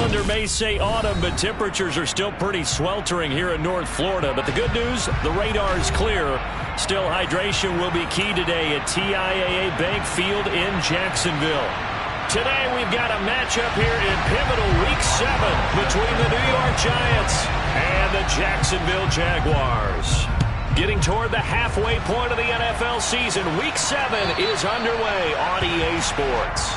calendar may say autumn, but temperatures are still pretty sweltering here in North Florida. But the good news, the radar is clear. Still, hydration will be key today at TIAA Bank Field in Jacksonville. Today, we've got a matchup here in pivotal Week 7 between the New York Giants and the Jacksonville Jaguars. Getting toward the halfway point of the NFL season, Week 7 is underway on EA Sports.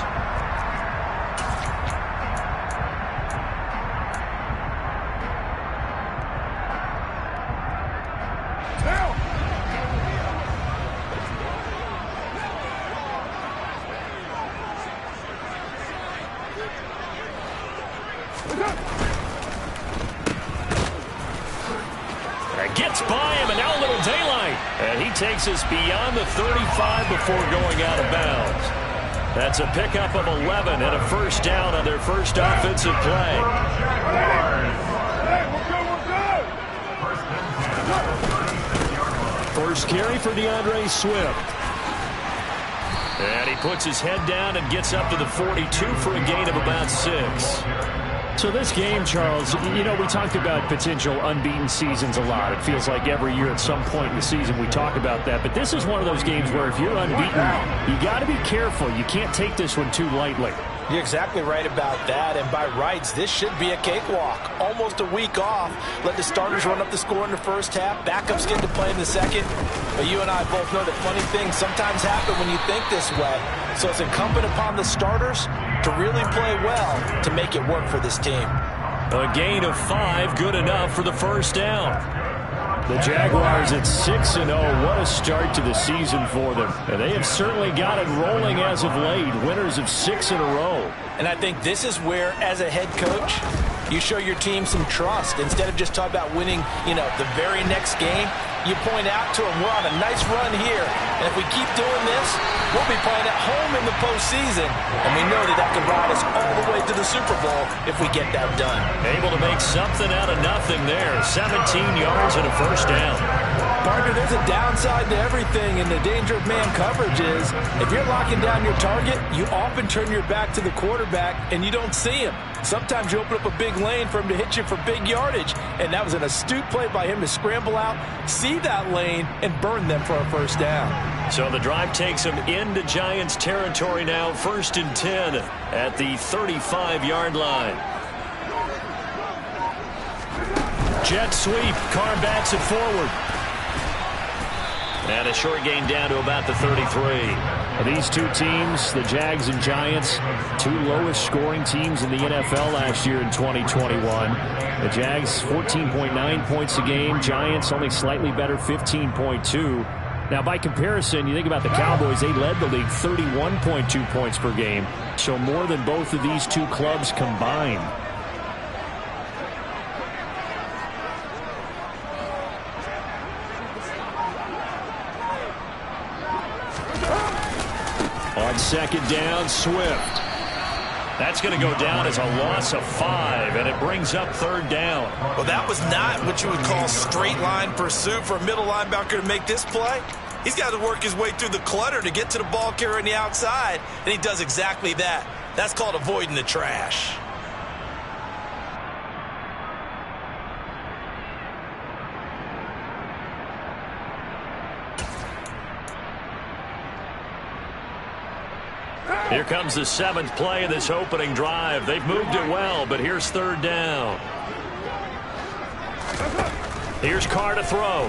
Gets by him, and now a little daylight. And he takes us beyond the 35 before going out of bounds. That's a pickup of 11 and a first down on their first offensive play. First carry for DeAndre Swift. And he puts his head down and gets up to the 42 for a gain of about 6. So this game, Charles, you know, we talked about potential unbeaten seasons a lot. It feels like every year at some point in the season we talk about that. But this is one of those games where if you're unbeaten, you got to be careful. You can't take this one too lightly. You're exactly right about that, and by rights, this should be a cakewalk. Almost a week off. Let the starters run up the score in the first half. Backups get to play in the second. But you and I both know that funny things sometimes happen when you think this way. So it's incumbent upon the starters to really play well to make it work for this team. A gain of 5, good enough for the first down. The Jaguars at 6-0. What a start to the season for them. And they have certainly got it rolling as of late. Winners of 6 in a row. And I think this is where, as a head coach, you show your team some trust. Instead of just talking about winning, the very next game, you point out to them, we're on a nice run here. And if we keep doing this, we'll be playing at home in the postseason. And we know that can ride us all the way to the Super Bowl if we get that done. Able to make something out of nothing there. 17 yards and a first down. Partner, there's a downside to everything, and the danger of man coverage is if you're locking down your target, you often turn your back to the quarterback and you don't see him. Sometimes you open up a big lane for him to hit you for big yardage, and that was an astute play by him to scramble out, see that lane, and burn them for a first down. So the drive takes him into Giants territory now, 1st and 10 at the 35-yard line. Jet sweep, Carr bats it forward. And a short gain down to about the 33. These two teams, the Jags and Giants, two lowest scoring teams in the NFL last year in 2021. The Jags 14.9 points a game. Giants only slightly better, 15.2. Now, by comparison, you think about the Cowboys, they led the league 31.2 points per game. So more than both of these two clubs combined. On second down, Swift. That's going to go down as a loss of 5, and it brings up 3rd down. Well, that was not what you would call straight line pursuit for a middle linebacker to make this play. He's got to work his way through the clutter to get to the ball carrier on the outside, and he does exactly that. That's called avoiding the trash. Here comes the 7th play of this opening drive. They've moved it well, but here's 3rd down. Here's Carr to throw.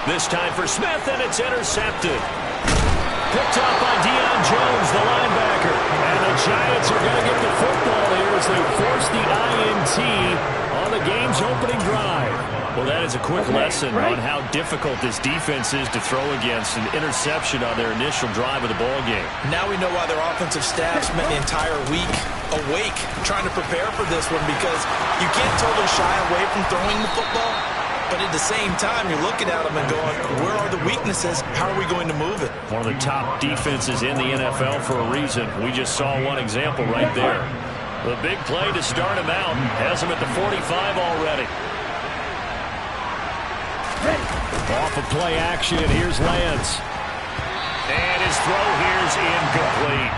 This time for Smith, and it's intercepted. Picked up by Deion Jones, the linebacker. And the Giants are going to get the football here as they force the INT on the game's opening drive. Well, that is a quick lesson on how difficult this defense is to throw against. An interception on their initial drive of the ball game. Now we know why their offensive staff spent the entire week awake trying to prepare for this one, because you can't totally shy away from throwing the football, but at the same time you're looking at them and going, where are the weaknesses? How are we going to move it? One of the top defenses in the NFL for a reason. We just saw one example right there. The big play to start him out has him at the 45 already. Off of play action, here's Lance. And his throw here's incomplete.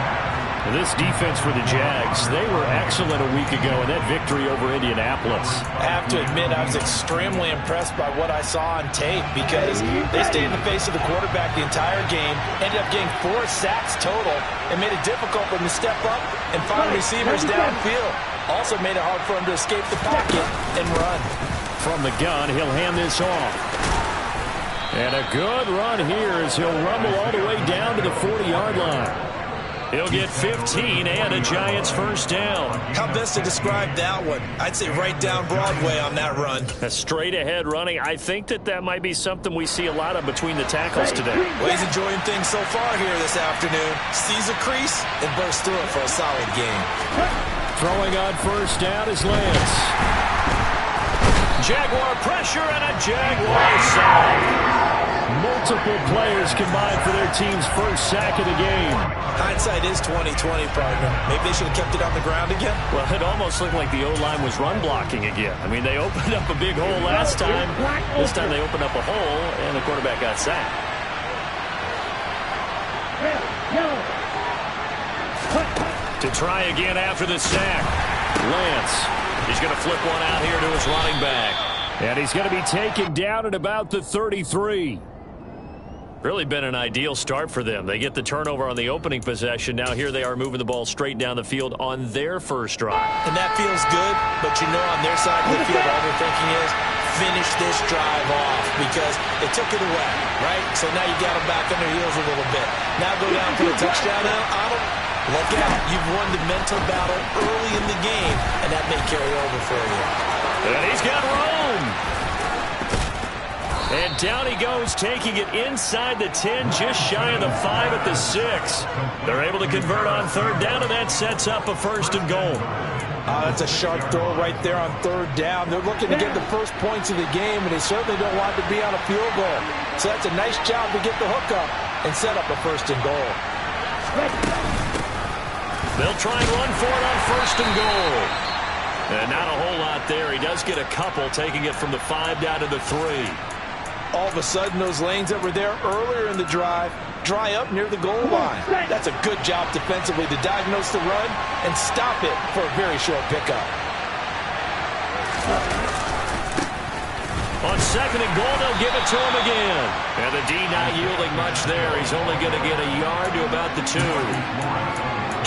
This defense for the Jags, they were excellent a week ago in that victory over Indianapolis. I have to admit, I was extremely impressed by what I saw on tape because they stayed in the face of the quarterback the entire game, ended up getting 4 sacks total, and made it difficult for them to step up and find receivers downfield. Also made it hard for them to escape the pocket and run. From the gun, he'll hand this off. And a good run here as he'll rumble all the way down to the 40-yard line. He'll get 15 and a Giants first down. How best to describe that one? I'd say right down Broadway on that run. A straight ahead running. I think that might be something we see a lot of between the tackles today. Well, he's enjoying things so far here this afternoon. Sees a crease and bursts through it for a solid game. Throwing on first down is Lance. Jaguar pressure and a Jaguar sack. Multiple players combined for their team's first sack of the game. Hindsight is 20/20, partner. Maybe they should have kept it on the ground again. Well, it almost looked like the O-line was run blocking again. I mean, they opened up a big hole last time. This time they opened up a hole, and the quarterback got sacked. To try again after the sack. Lance. He's going to flip one out here to his running back. And he's going to be taken down at about the 33. Really been an ideal start for them. They get the turnover on the opening possession. Now here they are moving the ball straight down the field on their first drive. And that feels good, but you know on their side of the field all they're thinking is finish this drive off because they took it away, right? So now you got them back on their heels a little bit. Now go down for a touchdown on them. Look out. You've won the mental battle early in the game, and that may carry over for you. And he's got room. And down he goes, taking it inside the 10, just shy of the 5 at the 6. They're able to convert on third down, and that sets up a first and goal. That's a sharp throw right there on third down. They're looking to get the first points of the game, and they certainly don't want to be on a field goal. So that's a nice job to get the hook up and set up a first and goal. They'll try and run for it on first and goal. And not a whole lot there. He does get a couple, taking it from the 5 down to the 3. All of a sudden, those lanes that were there earlier in the drive dry up near the goal line. That's a good job defensively to diagnose the run and stop it for a very short pickup. On second and goal, they'll give it to him again. And the D not yielding much there. He's only going to get a yard to about the 2.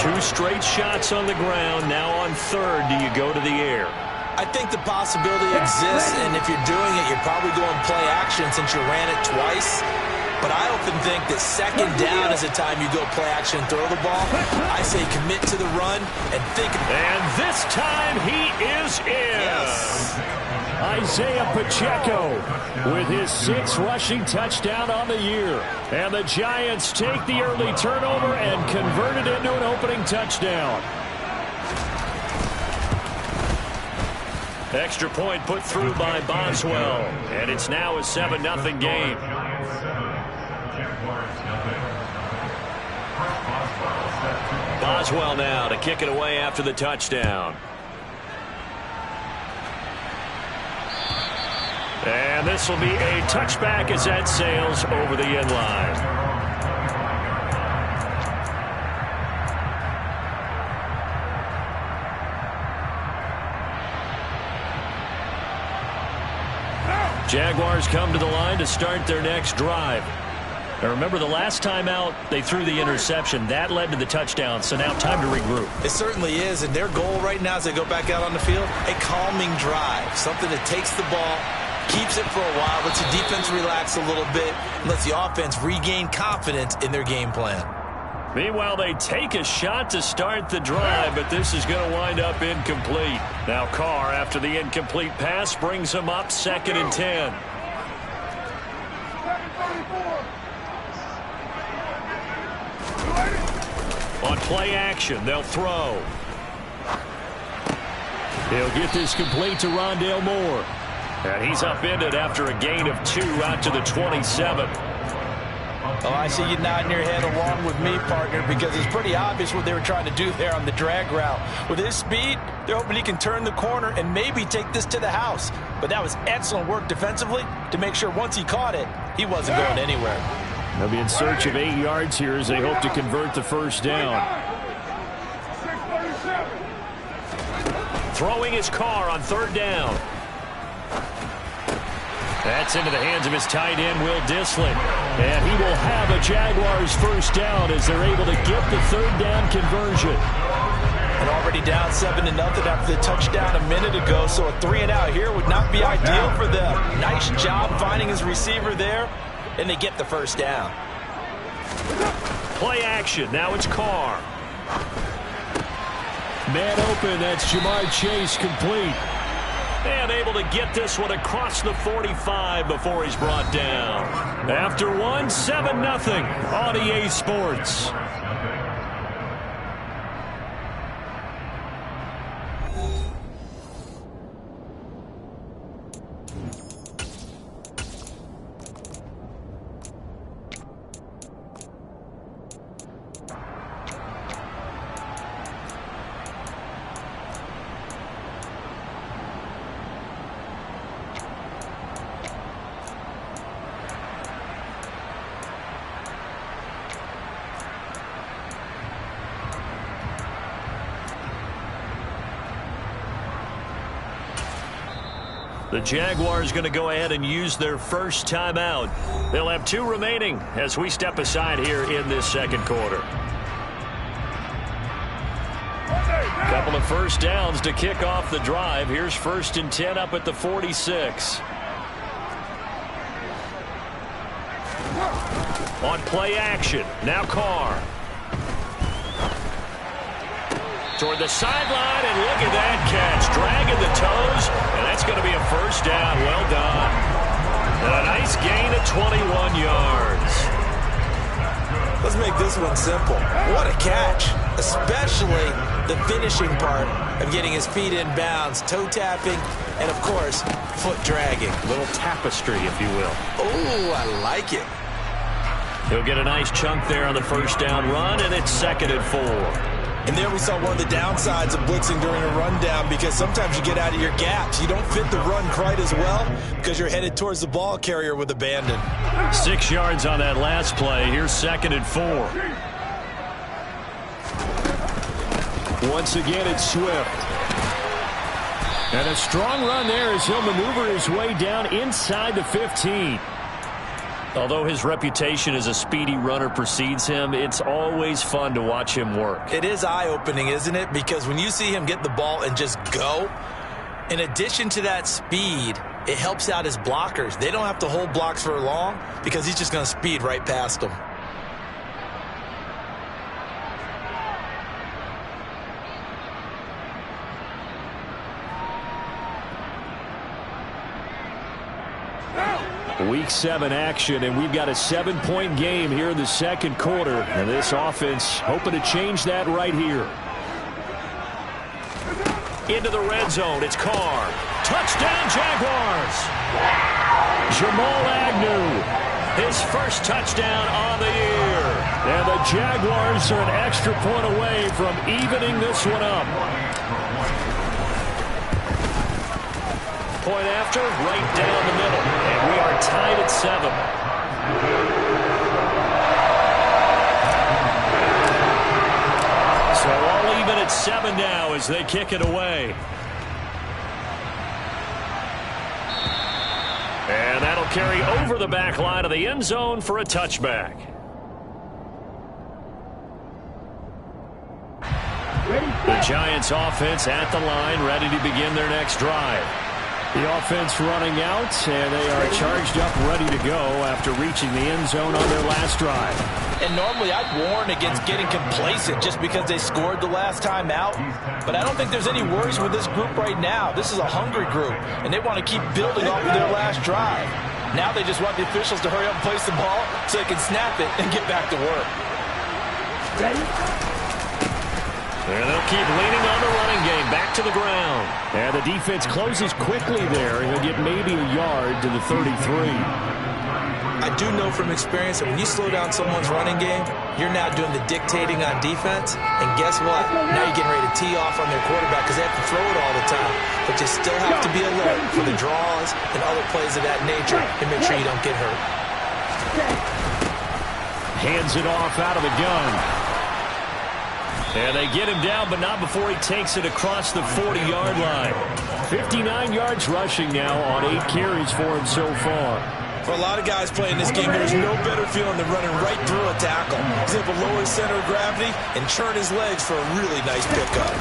2 straight shots on the ground. Now on third, do you go to the air? I think the possibility exists, and if you're doing it, you're probably going play action since you ran it twice. But I often think that second down is the time you go play action and throw the ball. I say commit to the run and think. And this time he is in. Yes. Isaiah Pacheco with his 6th rushing touchdown on the year. And the Giants take the early turnover and convert it into an opening touchdown. Extra point put through by Boswell. And it's now a 7-0 game. Boswell now to kick it away after the touchdown. And this will be a touchback as that sails over the end line. Jaguars come to the line to start their next drive. Now remember, the last time out, they threw the interception. That led to the touchdown, so now time to regroup. It certainly is, and their goal right now as they go back out on the field, a calming drive, something that takes the ball, keeps it for a while, lets the defense relax a little bit, and lets the offense regain confidence in their game plan. Meanwhile, they take a shot to start the drive, but this is going to wind up incomplete. Now Carr, after the incomplete pass, brings him up 2nd and 10. On play action, they'll throw. He'll get this complete to Rondale Moore. And he's upended after a gain of 2 out to the 27. Oh, I see you nodding your head along with me, partner, because it's pretty obvious what they were trying to do there on the drag route. With his speed, they're hoping he can turn the corner and maybe take this to the house. But that was excellent work defensively to make sure once he caught it, he wasn't going anywhere. They'll be in search of 8 yards here as they hope to convert the first down. Throwing his car on third down. That's into the hands of his tight end, Will Dissly. And he will have a Jaguars first down as they're able to get the third down conversion. And already down 7-0 after the touchdown a minute ago, so a 3-and-out here would not be ideal for them. Nice job finding his receiver there, and they get the first down. Play action. Now it's Carr. Man open. That's Jamar Chase complete. And able to get this one across the 45 before he's brought down. After one, 7-0 on EA Sports. The Jaguars going to go ahead and use their first timeout. They'll have 2 remaining as we step aside here in this second quarter. Couple of first downs to kick off the drive. Here's 1st and 10 up at the 46. On play action. Now Carr. Toward the sideline, and look at that catch. Dragging the toes, and that's going to be a first down. Well done. And a nice gain of 21 yards. Let's make this one simple. What a catch, especially the finishing part of getting his feet in bounds, toe tapping, and, of course, foot dragging. A little tapestry, if you will. Oh, I like it. He'll get a nice chunk there on the first down run, and it's 2nd and 4. And there we saw one of the downsides of blitzing during a rundown, because sometimes you get out of your gaps. You don't fit the run quite as well because you're headed towards the ball carrier with abandon. 6 yards on that last play. Here's 2nd and 4. Once again, it's Swift. And a strong run there as he'll maneuver his way down inside the 15. Although his reputation as a speedy runner precedes him, it's always fun to watch him work. It is eye-opening, isn't it? Because when you see him get the ball and just go, in addition to that speed, it helps out his blockers. They don't have to hold blocks for long because he's just going to speed right past them. Week 7 action, and we've got a 7-point game here in the second quarter. And this offense hoping to change that right here. Into the red zone. It's Carr. Touchdown, Jaguars. Jamal Agnew. His first touchdown on the year. And the Jaguars are an extra point away from evening this one up. Point after, right down the middle. And we are tied at 7. So all even at 7 now as they kick it away. And that'll carry over the back line of the end zone for a touchback. The Giants offense at the line, ready to begin their next drive. The offense running out, and they are charged up, ready to go after reaching the end zone on their last drive. And normally I'd warn against getting complacent just because they scored the last time out. But I don't think there's any worries with this group right now. This is a hungry group, and they want to keep building off of their last drive. Now they just want the officials to hurry up and place the ball so they can snap it and get back to work. And they'll keep leaning on the running game. Back to the ground. And the defense closes quickly there. He'll get maybe a yard to the 33. I do know from experience that when you slow down someone's running game, you're now doing the dictating on defense. And guess what? Now you're getting ready to tee off on their quarterback because they have to throw it all the time. But you still have to be alert for the draws and other plays of that nature and make sure you don't get hurt. Hands it off out of the gun. And they get him down, but not before he takes it across the 40-yard line. 59 yards rushing now on 8 carries for him so far. For a lot of guys playing this game, there's no better feeling than running right through a tackle. He's able to lower his center of gravity and churn his legs for a really nice pickup.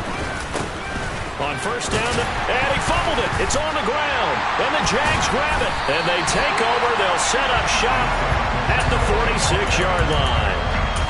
On first down, and he fumbled it. It's on the ground, and the Jags grab it. And they take over. They'll set up shop at the 46-yard line.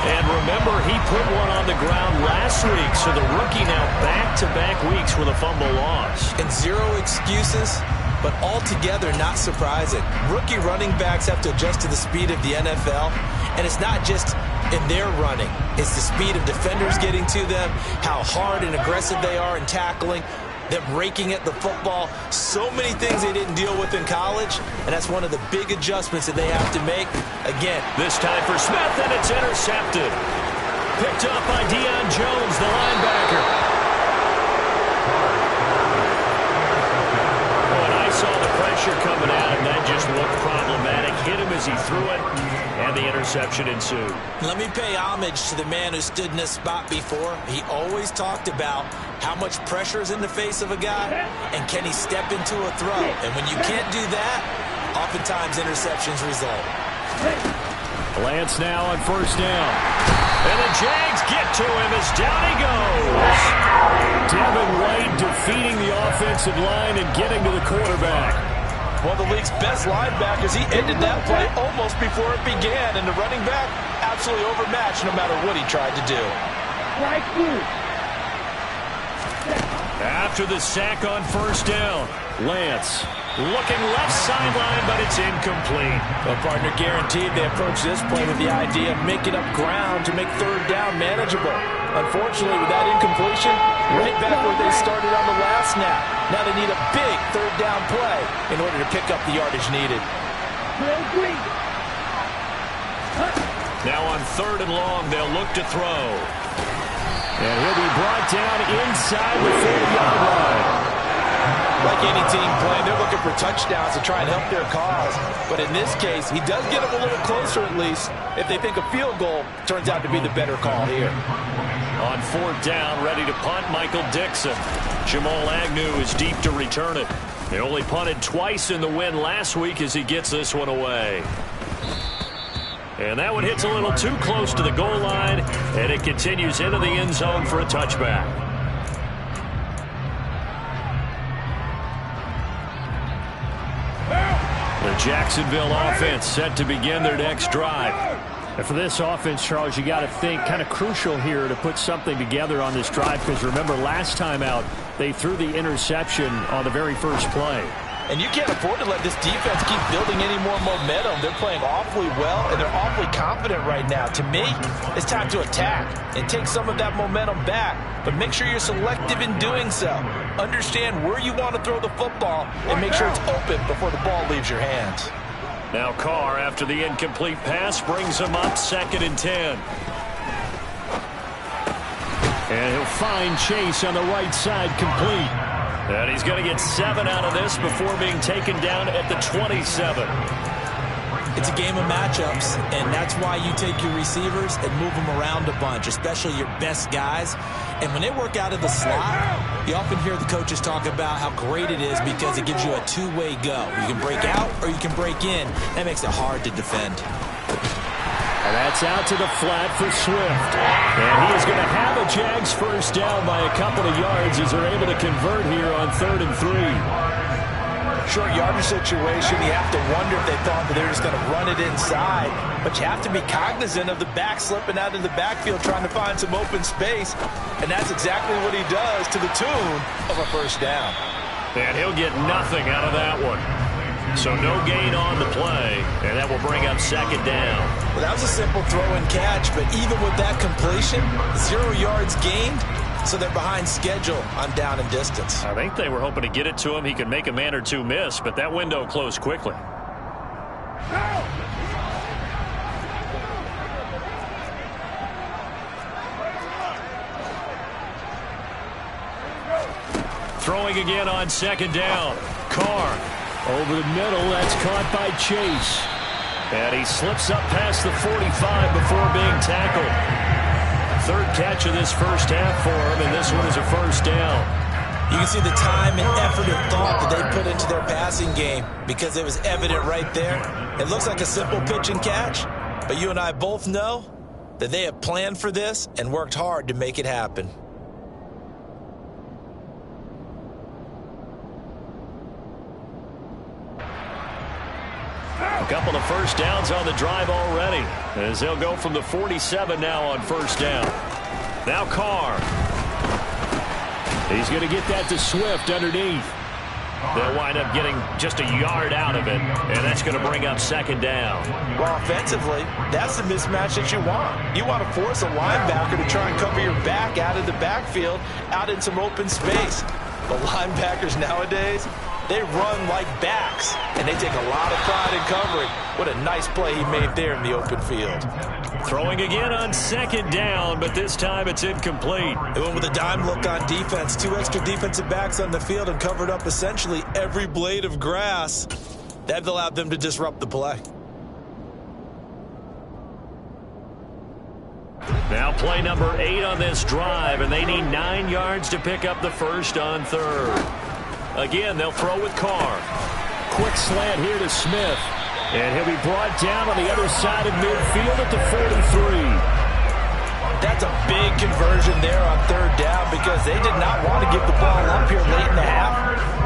And remember, he put one on the ground last week, so the rookie now back-to-back weeks with a fumble loss. And zero excuses, but altogether not surprising. Rookie running backs have to adjust to the speed of the NFL, and it's not just in their running. It's the speed of defenders getting to them, how hard and aggressive they are in tackling, them raking at the football. So many things they didn't deal with in college, and that's one of the big adjustments that they have to make. Again, this time for Smith, and it's intercepted. Picked up by Deion Jones, the linebacker. Oh, and I saw the pressure coming out, and that just looked problematic. Hit him as he threw it, and the interception ensued. Let me pay homage to the man who stood in this spot before. He always talked about how much pressure is in the face of a guy, and can he step into a throw? And when you can't do that, oftentimes interceptions result. Lance now on first down. And the Jags get to him as down he goes. Devin White defeating the offensive line and getting to the quarterback. One of the league's best linebackers. He ended that play almost before it began, and the running back absolutely overmatched no matter what he tried to do. After the sack on first down, Lance looking left sideline, but it's incomplete. Well, partner, guaranteed they approach this play with the idea of making up ground to make third down manageable. Unfortunately, with that incompletion, right back where they started on the last snap. Now they need a big third down play in order to pick up the yardage needed. Now on third and long, they'll look to throw. And he'll be brought down inside the 40-yard line. Like any team playing, they're looking for touchdowns to try and help their cause. But in this case, he does get them a little closer at least. If they think a field goal turns out to be the better call here. On fourth down, ready to punt, Michael Dixon. Jamal Agnew is deep to return it. They only punted twice in the win last week as he gets this one away. And that one hits a little too close to the goal line, and it continues into the end zone for a touchback. The Jacksonville offense set to begin their next drive. And for this offense, Charles, you got to think kind of crucial here to put something together on this drive, because remember last time out they threw the interception on the very first play. And you can't afford to let this defense keep building any more momentum. They're playing awfully well, and they're awfully confident right now. To me, it's time to attack and take some of that momentum back. But make sure you're selective in doing so. Understand where you want to throw the football and make sure it's open before the ball leaves your hands. Now Carr, after the incomplete pass, brings him up 2nd and 10. And he'll find Chase on the right side, complete. And he's going to get 7 out of this before being taken down at the 27. It's a game of matchups, and that's why you take your receivers and move them around a bunch, especially your best guys. And when they work out of the slot, you often hear the coaches talk about how great it is because it gives you a two-way go. You can break out or you can break in. That makes it hard to defend. And that's out to the flat for Swift. And he is going to have a Jags first down by a couple of yards as they're able to convert here on 3rd and 3. Short yardage situation, you have to wonder if they thought that they're just going to run it inside. But you have to be cognizant of the back slipping out of the backfield trying to find some open space. And that's exactly what he does to the tune of a first down. And he'll get nothing out of that one. So no gain on the play, and that will bring up 2nd down. Well, that was a simple throw and catch, but even with that completion, 0 yards gained, so they're behind schedule on down and distance. I think they were hoping to get it to him. He could make a man or two miss, but that window closed quickly. Throwing again on 2nd down. Carr. Over the middle, that's caught by Chase. And he slips up past the 45 before being tackled. third catch of this first half for him, and this one is a first down. You can see the time and effort and thought that they put into their passing game because it was evident right there. It looks like a simple pitch and catch, but you and I both know that they have planned for this and worked hard to make it happen. A couple of first downs on the drive already, as they'll go from the 47 now on first down. Now Carr. He's going to get that to Swift underneath. They'll wind up getting just a yard out of it, and that's going to bring up second down. Well, offensively, that's the mismatch that you want. You want to force a linebacker to try and cover your back out of the backfield, out in some open space. But linebackers nowadays, they run like backs, and they take a lot of pride in covering. What a nice play he made there in the open field. Throwing again on second down, but this time it's incomplete. They went with a dime look on defense. 2 extra defensive backs on the field and covered up essentially every blade of grass. That allowed them to disrupt the play. Now play number 8 on this drive, and they need 9 yards to pick up the first on third. Again, they'll throw with Carr. Quick slant here to Smith. And he'll be brought down on the other side of midfield at the 43. That's a big conversion there on third down because they did not want to give the ball up here late in the half.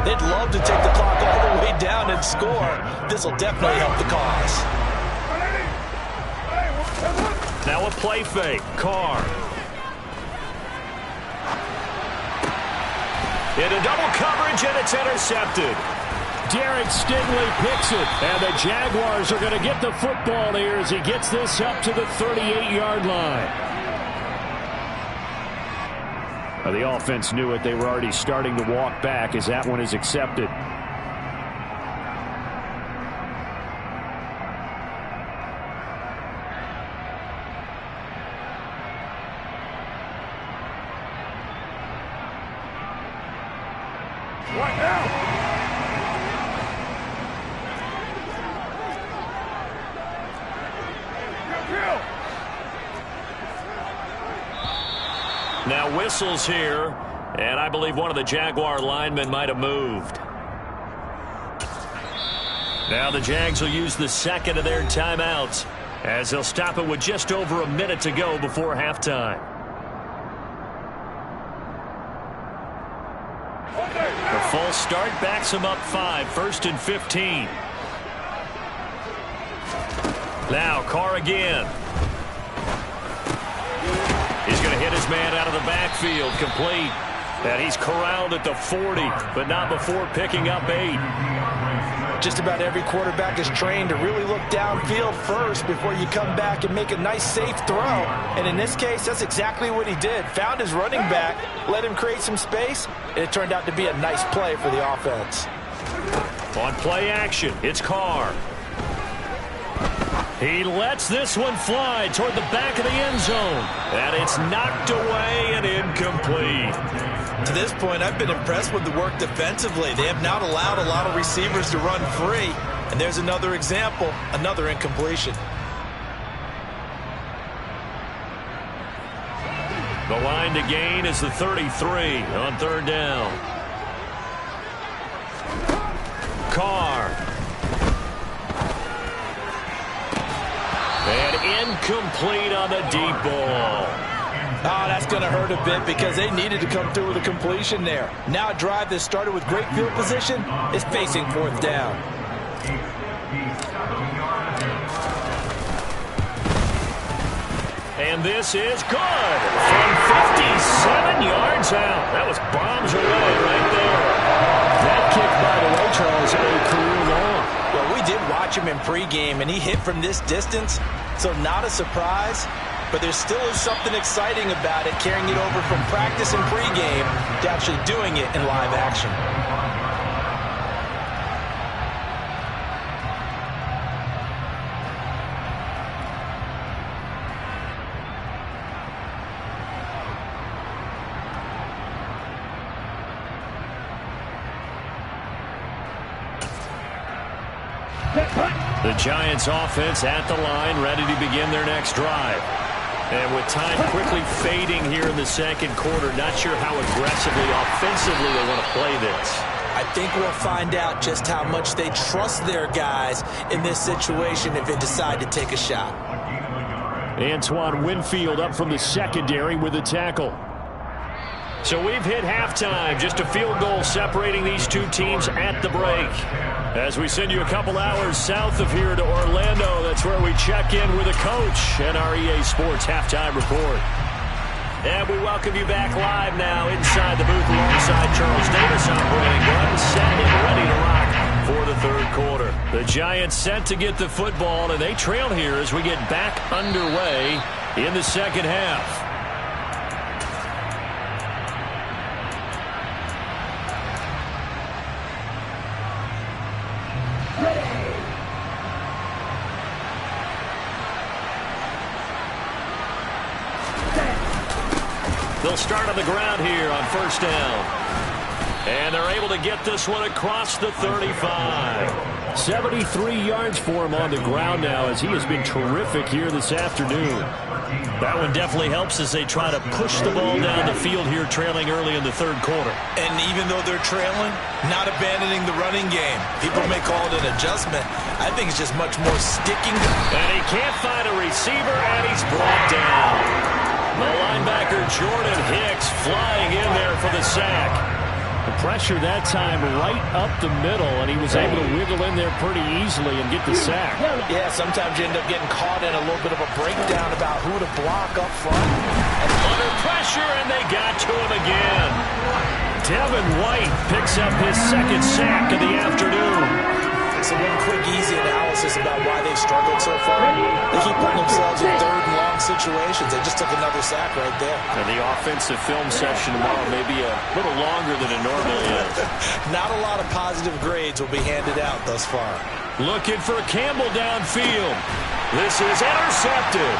They'd love to take the clock all the way down and score. This will definitely help the cause. Now a play fake. Carr. Into double coverage, and it's intercepted. Derek Stingley picks it, and the Jaguars are going to get the football here as he gets this up to the 38-yard line. The offense knew it. They were already starting to walk back as that one is accepted. Right now. Now whistles here, and I believe one of the Jaguar linemen might have moved. Now the Jags will use the second of their timeouts as they'll stop it with just over a minute to go before halftime. The full start backs them up 5, 1st and 15. Now Carr again. He's going to hit his man out of the backfield, complete. And he's corralled at the 40, but not before picking up 8. Just about every quarterback is trained to really look downfield first before you come back and make a nice, safe throw. And in this case, that's exactly what he did. Found his running back, let him create some space, and it turned out to be a nice play for the offense. On play action, it's Carr. He lets this one fly toward the back of the end zone. And it's knocked away and incomplete. To this point, I've been impressed with the work defensively. They have not allowed a lot of receivers to run free. And there's another example, another incompletion. The line to gain is the 33 on third down. Carr. And incomplete on the deep ball. Oh, that's going to hurt a bit because they needed to come through with a completion there. Now a drive that started with great field position is facing fourth down. And this is good from 57 yards out. That was bombs away right there. That kick, by the way, Charles, a career long. Well, we did watch him in pregame, and he hit from this distance, so not a surprise. But there still is something exciting about it, carrying it over from practice and pregame to actually doing it in live action. The Giants offense at the line, ready to begin their next drive. And with time quickly fading here in the second quarter, not sure how aggressively, offensively they want to play this. I think we'll find out just how much they trust their guys in this situation if they decide to take a shot. Antoine Winfield up from the secondary with a tackle. So we've hit halftime. Just a field goal separating these two teams at the break. As we send you a couple hours south of here to Orlando, that's where we check in with a coach and our EA Sports halftime report. And we welcome you back live now inside the booth alongside Charles Davis, operating gun, set and ready to rock for the third quarter. The Giants set to get the football, and they trail here as we get back underway in the second half. They'll start on the ground here on first down. And they're able to get this one across the 35. 73 yards for him on the ground now as he has been terrific here this afternoon. That one definitely helps as they try to push the ball down the field here, trailing early in the third quarter. And even though they're trailing, not abandoning the running game. People may call it an adjustment. I think it's just much more sticking. And he can't find a receiver, and he's brought down. The linebacker Jordan Hicks flying in there for the sack. The pressure that time right up the middle, and he was able to wiggle in there pretty easily and get the sack. Yeah, sometimes you end up getting caught in a little bit of a breakdown about who to block up front. And under pressure, and they got to him again. Devin White picks up his second sack of the afternoon. So one quick, easy analysis about why they've struggled so far. They keep putting themselves in third and long situations. They just took another sack right there. And the offensive film session tomorrow may be a little longer than it normally is. Not a lot of positive grades will be handed out thus far. Looking for Campbell downfield. This is intercepted.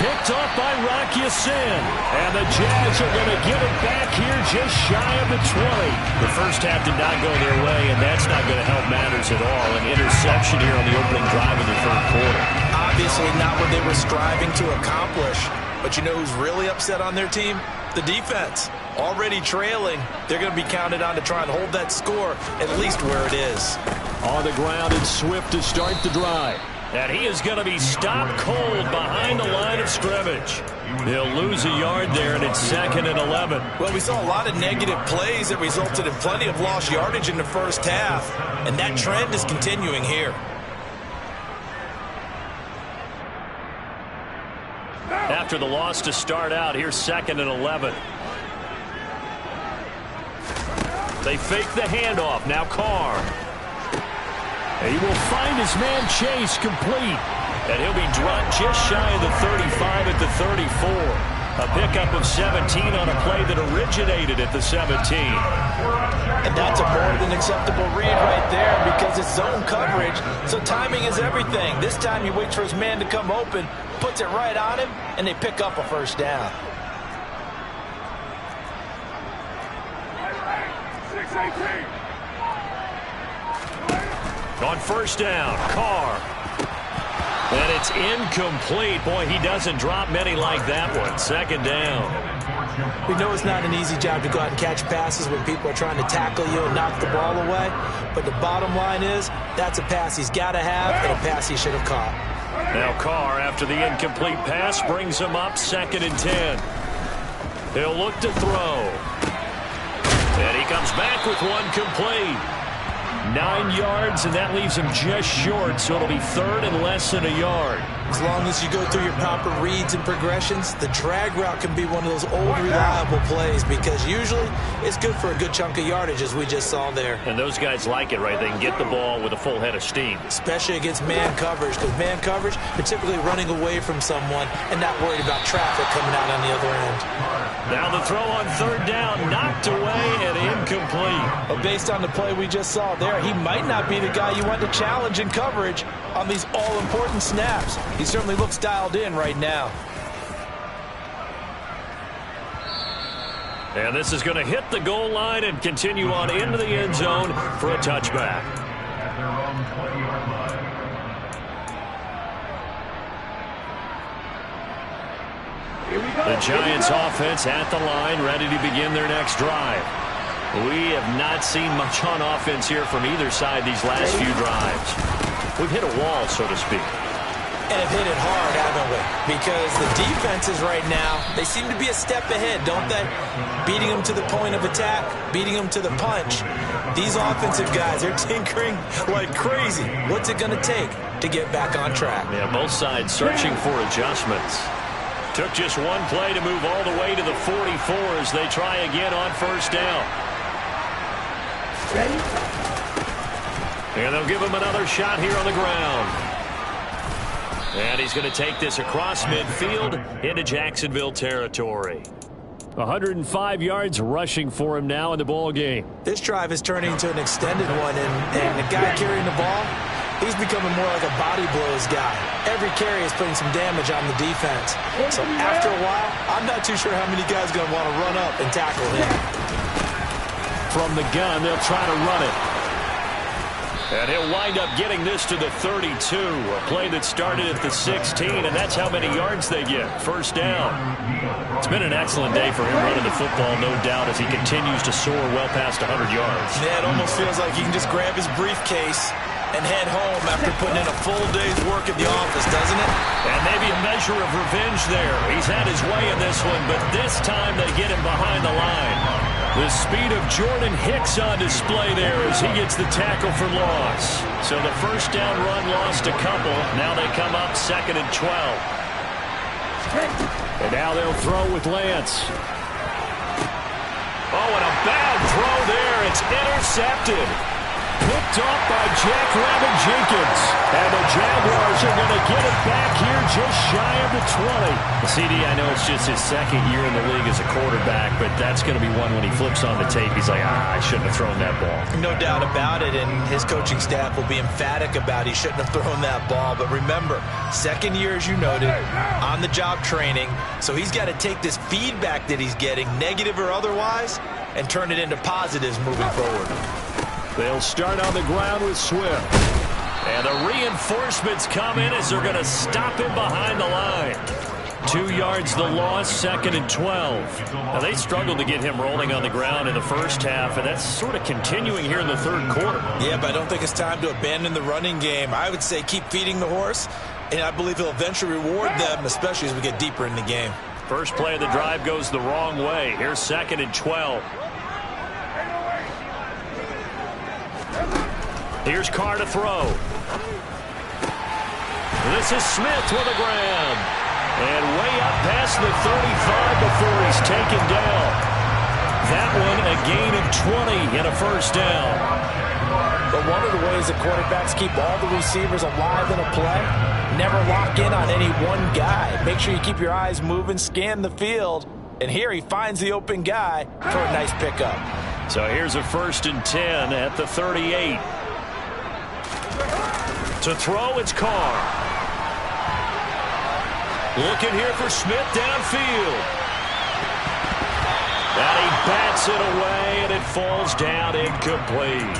Picked off by WK7. And the Jags are going to give it back here just shy of the 20. The first half did not go their way, and that's not going to help matters at all. An interception here on the opening drive of the third quarter. Obviously not what they were striving to accomplish. But you know who's really upset on their team? The defense. Already trailing. They're going to be counted on to try and hold that score at least where it is. On the ground and Swift to start the drive. And he is going to be stopped cold behind the line of scrimmage. They'll lose a yard there, and it's 2nd and 11. Well, we saw a lot of negative plays that resulted in plenty of lost yardage in the first half. And that trend is continuing here. After the loss to start out, here's 2nd and 11. They fake the handoff. Now Carr. He will find his man Chase complete. And he'll be dropped just shy of the 35 at the 34. A pickup of 17 on a play that originated at the 17. And that's a more than acceptable read right there because it's zone coverage, so timing is everything. This time he waits for his man to come open, puts it right on him, and they pick up a first down. On first down, Carr. And it's incomplete. Boy, he doesn't drop many like that one. 2nd down. We know it's not an easy job to go out and catch passes when people are trying to tackle you and knock the ball away. But the bottom line is, that's a pass he's got to have and a pass he should have caught. Now Carr, after the incomplete pass, brings him up 2nd and 10. He'll look to throw. And he comes back with one complete. 9 yards, and that leaves him just short, so it'll be 3rd and less than a yard. As long as you go through your proper reads and progressions, the drag route can be one of those old reliable plays because usually it's good for a good chunk of yardage, as we just saw there. And those guys like it, right? They can get the ball with a full head of steam. Especially against man coverage, because man coverage, they're typically running away from someone and not worried about traffic coming out on the other end. Now the throw on 3rd down, knocked away and incomplete. But based on the play we just saw there, he might not be the guy you want to challenge in coverage on these all-important snaps. He certainly looks dialed in right now. And this is going to hit the goal line and continue on into the end zone for a touchback. At their own 20-yard line. The Giants offense at the line, ready to begin their next drive. We have not seen much on offense here from either side these last few drives. We've hit a wall, so to speak. And have hit it hard, haven't we? Because the defenses right now, they seem to be a step ahead, don't they? Beating them to the point of attack, beating them to the punch. These offensive guys, they're tinkering like crazy. What's it going to take to get back on track? Yeah, both sides searching for adjustments. Took just one play to move all the way to the 44 as they try again on first down. Ready? And they'll give him another shot here on the ground. And he's going to take this across midfield into Jacksonville territory. 105 yards rushing for him now in the ball game. This drive is turning into an extended one, and the guy carrying the ball, he's becoming more like a body blows guy. Every carry is putting some damage on the defense. So after a while, I'm not too sure how many guys are going to want to run up and tackle him. From the gun, they'll try to run it. And he'll wind up getting this to the 32. A play that started at the 16, and that's how many yards they get. First down. It's been an excellent day for him running the football, no doubt, as he continues to soar well past 100 yards. Yeah, it almost feels like he can just grab his briefcase and head home after putting in a full day's work at the office, doesn't it? And maybe a measure of revenge there. He's had his way in this one, but this time they get him behind the line. The speed of Jordan Hicks on display there as he gets the tackle for loss. So the first down run lost a couple. Now they come up 2nd and 12. And now they'll throw with Lance. Oh, and a bad throw there. It's intercepted. Picked off by Jack Rabbit Jenkins. And the Jaguars are going to get it back here just shy of the 20. CD, I know it's just his second year in the league as a quarterback, but that's going to be one when he flips on the tape. He's like, I shouldn't have thrown that ball. No doubt about it, and his coaching staff will be emphatic about he shouldn't have thrown that ball. But remember, second year, as you noted, on-the-job training. So he's got to take this feedback that he's getting, negative or otherwise, and turn it into positives moving forward. They'll start on the ground with Swift. And the reinforcements come in as they're going to stop him behind the line. 2 yards the loss, 2nd and 12. Now, they struggled to get him rolling on the ground in the first half, and that's sort of continuing here in the third quarter. Yeah, but I don't think it's time to abandon the running game. I would say keep feeding the horse, and I believe he'll eventually reward them, especially as we get deeper in the game. First play of the drive goes the wrong way. Here's 2nd and 12. Here's Carr to throw. This is Smith with the ground. And way up past the 35 before he's taken down. That one a gain of 20 and a first down. But one of the ways that quarterbacks keep all the receivers alive in a play, never lock in on any one guy. Make sure you keep your eyes moving, scan the field. And here he finds the open guy for a nice pickup. So here's a 1st and 10 at the 38. To throw, it's Carr. Looking here for Smith downfield. And he bats it away, and it falls down incomplete.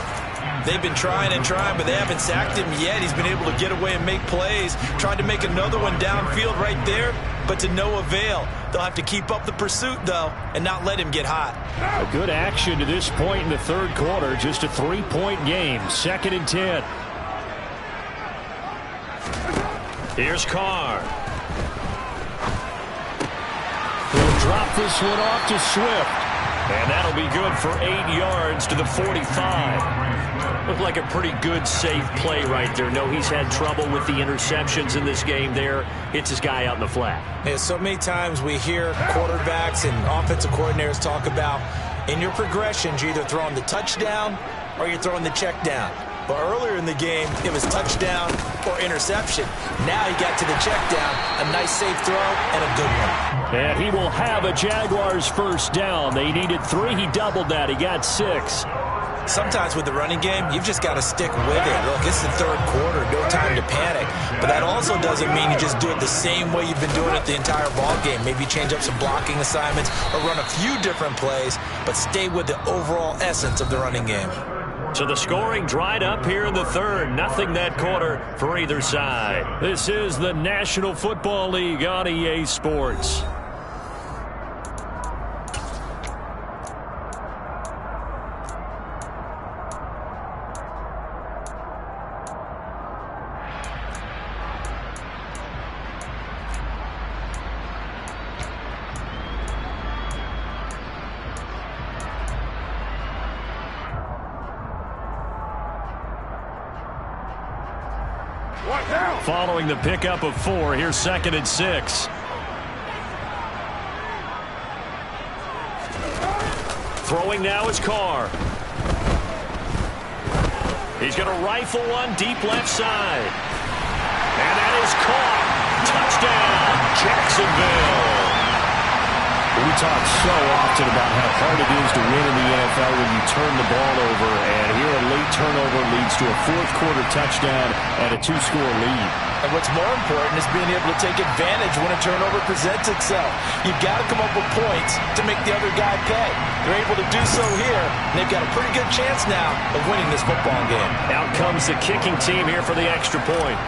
They've been trying and trying, but they haven't sacked him yet. He's been able to get away and make plays. Tried to make another one downfield right there, but to no avail. They'll have to keep up the pursuit, though, and not let him get hot. A good action to this point in the third quarter. Just a 3-point game. 2nd and 10. Here's Carr. He'll drop this one off to Swift. And that'll be good for 8 yards to the 45. Looked like a pretty good, safe play right there. No, he's had trouble with the interceptions in this game there. Hits his guy out in the flat. Yeah, so many times we hear quarterbacks and offensive coordinators talk about in your progressions, you're either throwing the touchdown or you're throwing the check down. But earlier in the game, it was touchdown or interception. Now he got to the check down, a nice safe throw, and a good one. And he will have a Jaguars first down. They needed 3. He doubled that. He got 6. Sometimes with the running game, you've just got to stick with it. Look, it's the third quarter, no time to panic. But that also doesn't mean you just do it the same way you've been doing it the entire ball game. Maybe change up some blocking assignments or run a few different plays, but stay with the overall essence of the running game. So the scoring dried up here in the third. Nothing that quarter for either side. This is the National Football League on EA Sports. Following the pickup of 4, here's 2nd and 6. Throwing now is Carr. He's going to rifle one deep left side. And that is caught. Touchdown, Jacksonville. We talk so often about how hard it is to win in the NFL when you turn the ball over, and here a late turnover leads to a fourth-quarter touchdown and a 2-score lead. And what's more important is being able to take advantage when a turnover presents itself. You've got to come up with points to make the other guy pay. They're able to do so here, and they've got a pretty good chance now of winning this football game. Out comes the kicking team here for the extra point.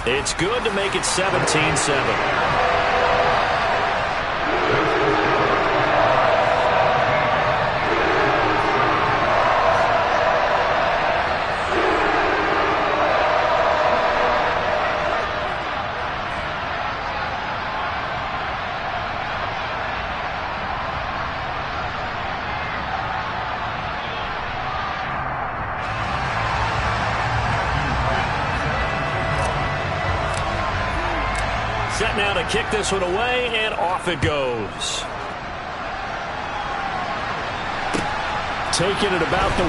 It's good to make it 17-7. Set now to kick this one away, and off it goes. Taking it about the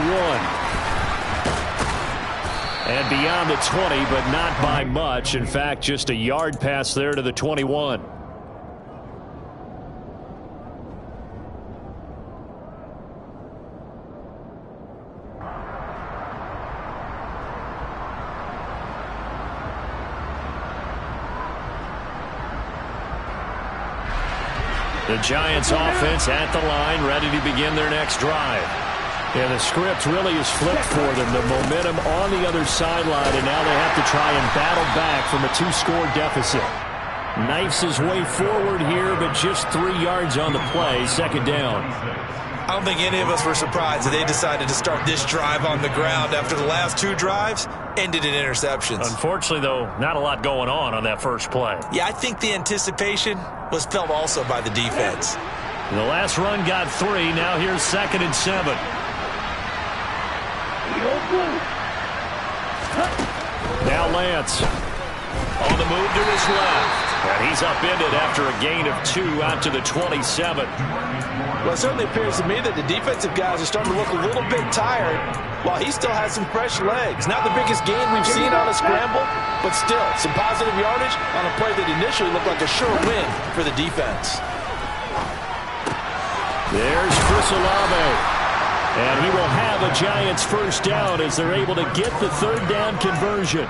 1. And beyond the 20, but not by much. In fact, just a yard pass there to the 21. The Giants offense at the line, ready to begin their next drive. Yeah, the script really is flipped for them. The momentum on the other sideline, and now they have to try and battle back from a 2-score deficit. Knifes his way forward here, but just 3 yards on the play, 2nd down. I don't think any of us were surprised that they decided to start this drive on the ground after the last 2 drives ended in interceptions. Unfortunately, though, not a lot going on that first play. Yeah, I think the anticipation was felt also by the defense. The last run got 3. Now here's 2nd and 7. Now Lance. On the move to his left. And he's upended after a gain of 2 out to the 27. Well, it certainly appears to me that the defensive guys are starting to look a little bit tired while he still has some fresh legs. Not the biggest gain we've seen on a scramble, but still some positive yardage on a play that initially looked like a sure win for the defense. There's Chris Olave. And he will have a Giants first down as they're able to get the 3rd down conversion.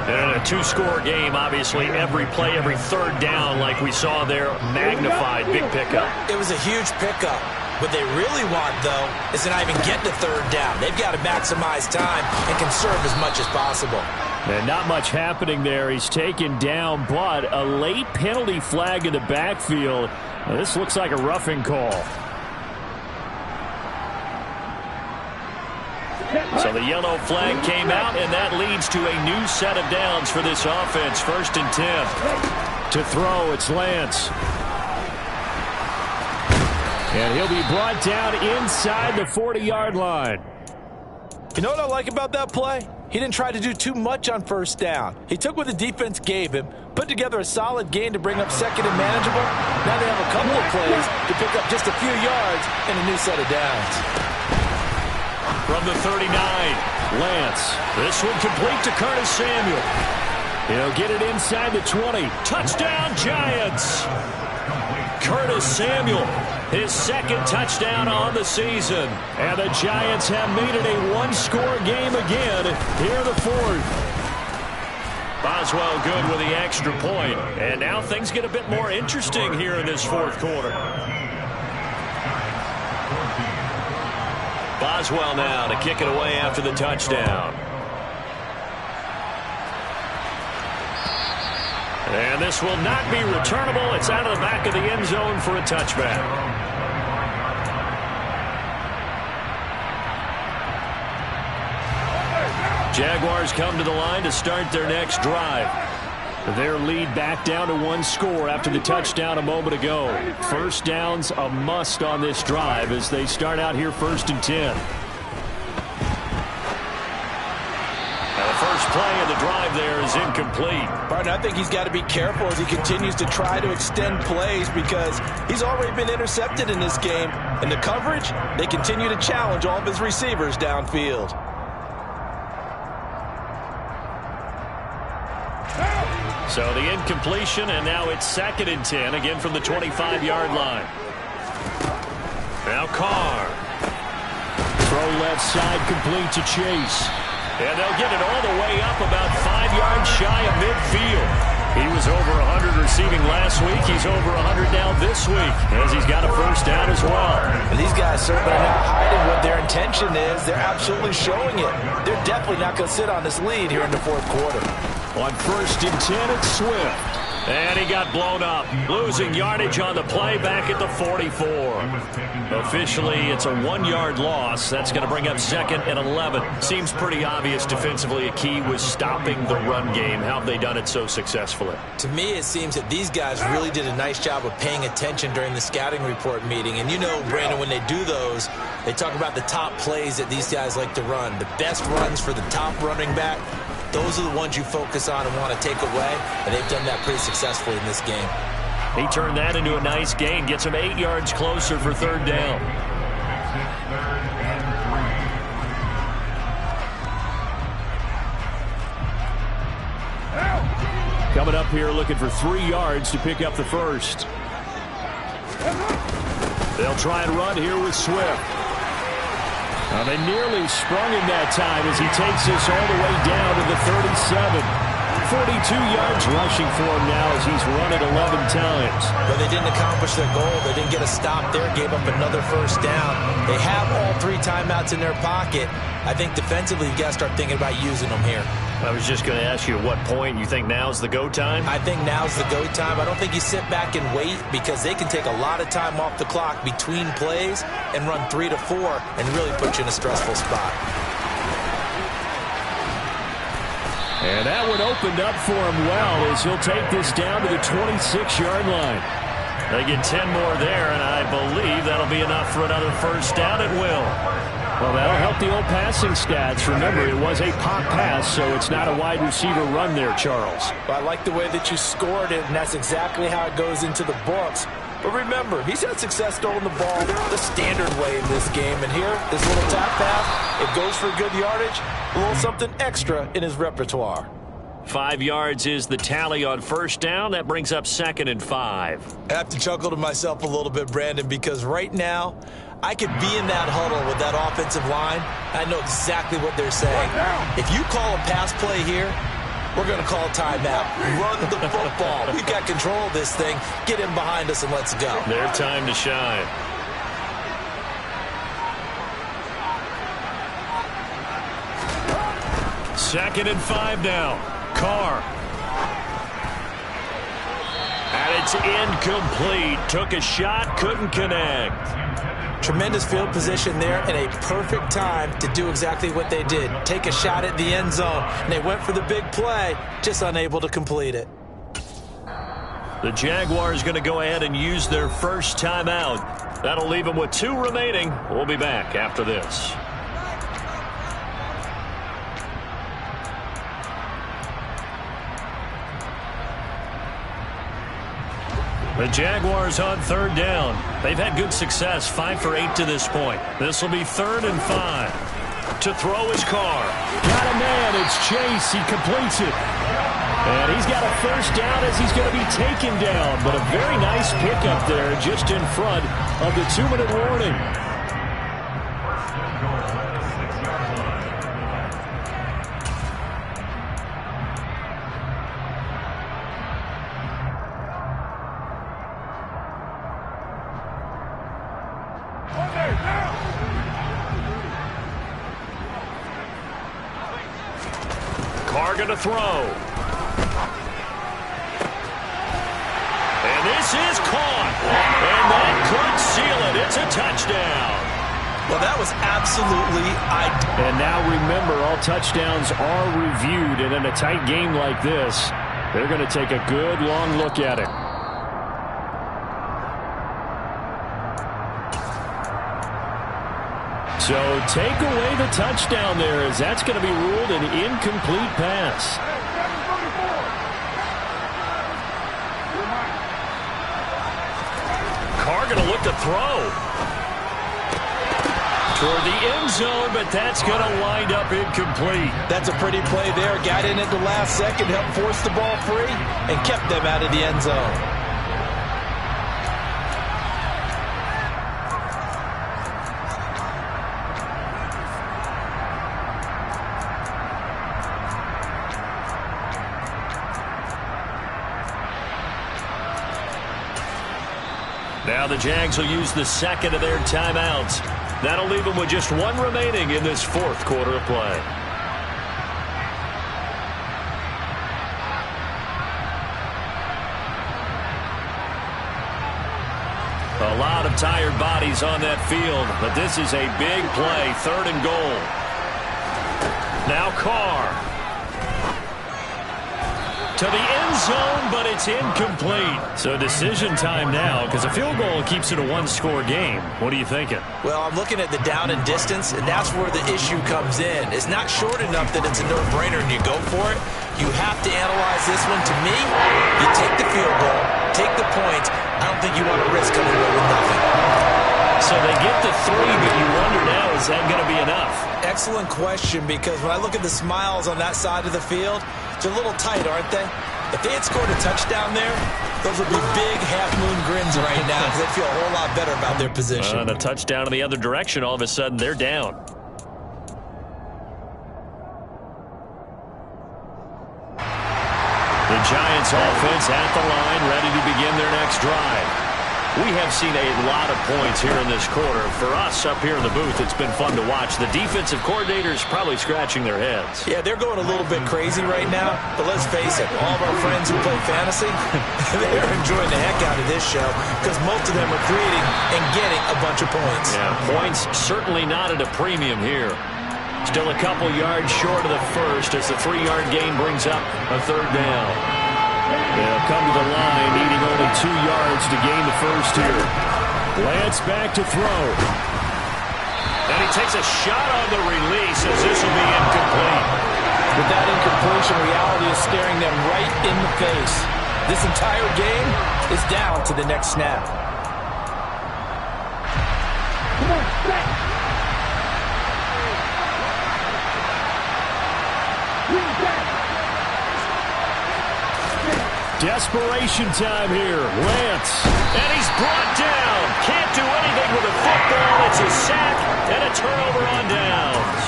And in a 2-score game, obviously, every play, every 3rd down, like we saw there, magnified, big pickup. It was a huge pickup. What they really want, though, is to not even get to 3rd down. They've got to maximize time and conserve as much as possible. And not much happening there. He's taken down, but a late penalty flag in the backfield. Now, this looks like a roughing call. So the yellow flag came out, and that leads to a new set of downs for this offense. 1st and 10. To throw, it's Lance. And he'll be brought down inside the 40-yard line. You know what I like about that play? He didn't try to do too much on 1st down. He took what the defense gave him, put together a solid gain to bring up 2nd and manageable. Now they have a couple of plays to pick up just a few yards and a new set of downs. From the 39, Lance. This one complete to Curtis Samuel. He'll get it inside the 20. Touchdown, Giants! Curtis Samuel, his 2nd touchdown on the season. And the Giants have made it a 1-score game again. Here the 4th. Boswell good with the extra point. And now things get a bit more interesting here in this 4th quarter. Boswell now to kick it away after the touchdown. And this will not be returnable. It's out of the back of the end zone for a touchback. Jaguars come to the line to start their next drive. Their lead back down to 1 score after the touchdown a moment ago. 1st down's a must on this drive as they start out here 1st and 10. play, and the drive there is incomplete. Partner, I think he's got to be careful as he continues to try to extend plays because he's already been intercepted in this game. And the coverage, they continue to challenge all of his receivers downfield. So the incompletion, and now it's 2nd and 10, again from the 25-yard line. Now Carr. Throw left side, complete to Chase. And they'll get it all the way up about 5 yards shy of midfield. He was over 100 receiving last week. He's over 100 now this week as he's got a first down as well. And these guys certainly are not hiding what their intention is. They're absolutely showing it. They're definitely not going to sit on this lead here in the 4th quarter. On 1st and 10, it's Swift. And he got blown up, losing yardage on the play back at the 44. Officially, it's a 1-yard loss. That's going to bring up 2nd and 11. Seems pretty obvious defensively a key was stopping the run game. How have they done it so successfully? To me, it seems that these guys really did a nice job of paying attention during the scouting report meeting. And you know, Brandon, when they do those, they talk about the top plays that these guys like to run. The best runs for the top running back. Those are the ones you focus on and want to take away, and they've done that pretty successfully in this game. He turned that into a nice gain, gets him 8 yards closer for 3rd down. Coming up here looking for 3 yards to pick up the first. They'll try and run here with Swift. They nearly sprung him that time as he takes this all the way down to the 37. 42 yards rushing for him now as he's run it 11 times. But they didn't accomplish their goal. They didn't get a stop there, gave up another first down. They have all 3 timeouts in their pocket. I think defensively you've got to start thinking about using them here. I was just going to ask you at what point you think now's the go time? I think now's the go time. I don't think you sit back and wait because they can take a lot of time off the clock between plays and run 3 to 4 and really put you in a stressful spot. And that one opened up for him well as he'll take this down to the 26-yard line. They get 10 more there, and I believe that'll be enough for another first down at will. Well, that'll help the old passing stats. Remember, it was a pop pass, so it's not a wide receiver run there, Charles. Well, I like the way that you scored it, and that's exactly how it goes into the books. But remember, he's had success throwing the ball the standard way in this game. And here, this little tap pass, it goes for good yardage, a little something extra in his repertoire. 5 yards is the tally on first down. That brings up 2nd and 5. I have to chuckle to myself a little bit, Brandon, because right now, I could be in that huddle with that offensive line. I know exactly what they're saying. If you call a pass play here, we're going to call timeout. Run the football. We've got control of this thing. Get in behind us and let's go. Their time to shine. Second and 5 now. Carr. And it's incomplete. Took a shot, couldn't connect. Tremendous field position there and a perfect time to do exactly what they did. Take a shot at the end zone. And they went for the big play, just unable to complete it. The Jaguars going to go ahead and use their first timeout. That'll leave them with 2 remaining. We'll be back after this. The Jaguars on 3rd down. They've had good success, 5 for 8 to this point. This will be 3rd and 5. To throw his Carr. Got a man. It's Chase. He completes it. And he's got a first down as he's going to be taken down. But a very nice pickup there just in front of the 2-minute warning. Carr going to throw. And this is caught. And that could seal it. It's a touchdown. Well, that was absolutely ideal. And now remember, all touchdowns are reviewed. And in a tight game like this, they're going to take a good long look at it. So take away the touchdown there, as that's going to be ruled an incomplete pass. Carr going to look to throw toward the end zone, but that's going to wind up incomplete. That's a pretty play there. Got in at the last second, helped force the ball free, and kept them out of the end zone. Now the Jags will use the second of their timeouts. That'll leave them with just one remaining in this fourth quarter of play. A lot of tired bodies on that field, but this is a big play, 3rd and goal. Now Carr to the end zone, but it's incomplete. So decision time now, because a field goal keeps it a one-score game. What are you thinking? Well, I'm looking at the down and distance, and that's where the issue comes in. It's not short enough that it's a no-brainer and you go for it. You have to analyze this one. To me, you take the field goal, take the points. I don't think you want to risk coming away with nothing. So they get the 3, but you wonder now, is that going to be enough? Excellent question, because when I look at the smiles on that side of the field, they're a little tight, aren't they? If they had scored a touchdown there, those would be big half-moon grins right now, because they'd feel a whole lot better about their position. And a touchdown in the other direction, all of a sudden they're down. The Giants offense at the line, ready to begin their next drive. We have seen a lot of points here in this quarter. For us up here in the booth, it's been fun to watch. The defensive coordinators probably scratching their heads. Yeah, they're going a little bit crazy right now, but let's face it, all of our friends who play fantasy, they're enjoying the heck out of this show because most of them are creating and getting a bunch of points. Yeah, points certainly not at a premium here. Still a couple yards short of the first as the 3-yard gain brings up a 3rd down. They'll come to the line, needing only 2 yards to gain the first here. Lance back to throw. And he takes a shot on the release as this will be incomplete. With that incompletion, reality is staring them right in the face. This entire game is down to the next snap. Come on, back. Desperation time here. Lance. And he's brought down. Can't do anything with a football. It's a sack and a turnover on downs.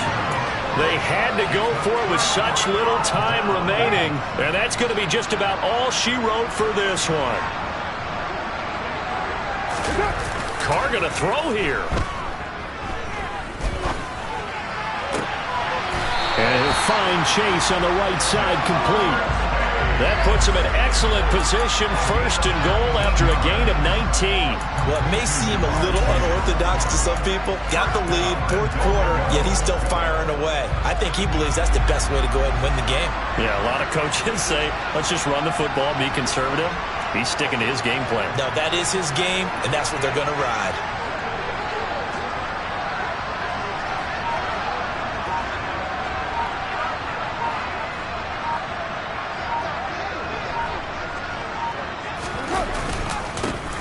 They had to go for it with such little time remaining. And that's going to be just about all she wrote for this one. Carr going to throw here. And he'll find Chase on the right side, complete. That puts him in excellent position, 1st and goal after a gain of 19. Well, it may seem a little unorthodox to some people. Got the lead, 4th quarter, yet he's still firing away. I think he believes that's the best way to go ahead and win the game. Yeah, a lot of coaches say, let's just run the football, be conservative. He's sticking to his game plan. No, that is his game, and that's what they're going to ride.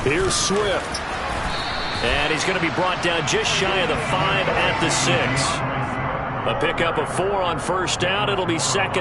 Here's Swift. And he's going to be brought down just shy of the 5 at the 6. A pickup of 4 on 1st down. It'll be 2nd.